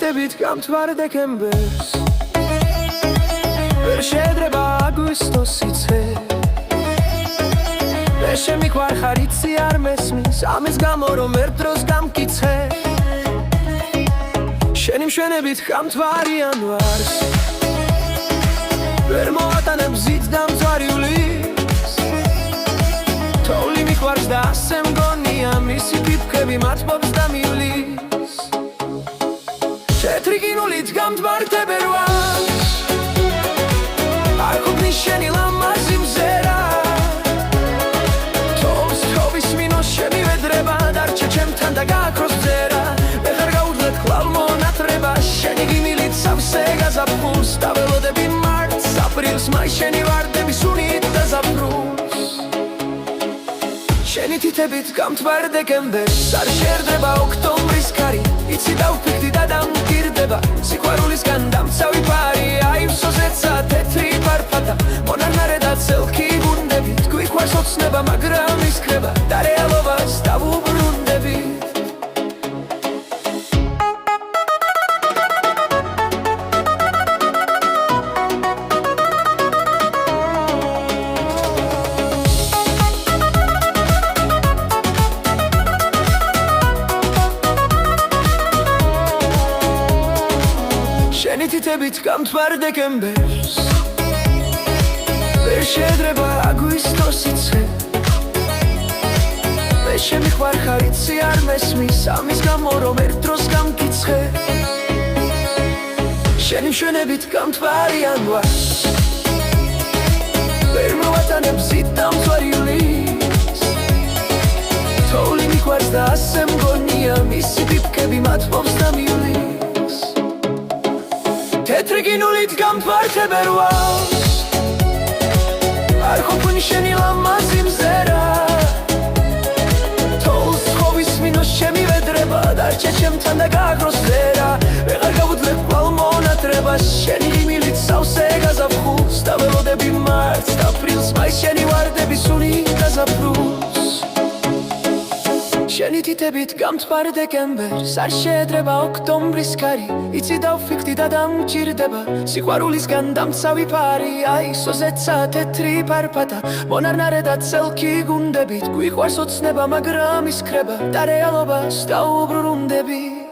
თითებით გამთვარ დეკემბერს ვერ შეედრება აგვისტოს სიცხე მე შემიყვარ ხარ იცი არ მესმის ამის გამო რომ ერთ დროს გამკიცხე შენი მშვენებით გამთვარ იანვარს ვერ მოვატანებ ზით დამძვარი ივლის თოვლი მიყვარს და ასე მგონია მისი ფიფქები მათბობს და მივლის თეთრი ყინულით გამთვარ თებერვალს არ ყოფნის შენი ლამაზი მზერა თოვს თოვის მინოს შემივედრება დარჩე ჩემთან და გააქროს მზერა ვეღარ გაუძლებ ხვალ მონათრება შენი გიმილით სავსე გაზაფხულს დაველოდები მარტს აპრილს მაის შენი ვარდები სუნით დაზაფხულს შენი თითებით გამთვარ დეკემბერს არ შეერდება ოქტომბრის ქარი იცი დავფიქრდი და დამკვირდება სიყვარულისგან დამცავი ფარი აივსოზეცა თეთრი ფარფათა მონარნარე და ცელქი გუნდებით გვიყვარს ოცნება მაგრამ ის ქრება და რეალობას დავუბრუნდებით შენი თითებით გამთვარ დეკემბერს ვერ შეედრება აგვისტოს სიცხე მე შემიყვარ ხარ იცი არ მესმის ამის გამო რომ ერთ დროს გამკიცხე შენი მშვენებით გამთვარ იანვარს ვერ მოვატანებ ზით დამძვარი ივლის თოვლი მიყვარს და ასე მგონია მისი ფიფქები მათბობს და მივლის თეთრი ყინულით გამთვარ თებერვალს არ ყოფნის შენი ლამაზი მზერა თოვს თოვის მინოს შემივედრება დარჩე ჩემთან და გააქროს მზერა ვეღარ გავუძლებ ხვალ მონათრება შენი ღიმილით სავსე გაზაფხულს დაველოდები მარტს და აპრილს მაის შენი ვარდები სუნით დაზაფხულს შენი თითებით გამთვარ დეკემბერს არ შეედრება ოქტომბრის ქარი იცი დავფიქრდი და დამჭირდება სიყვარულისგან დამცავი ფარი აისოზეცა თეთრი ფარფათა მონარნარე და ცელქი გუნდებით გვიყვარს ოცნება მაგრამ ის ქრება და რეალობას დავუბრუნდებით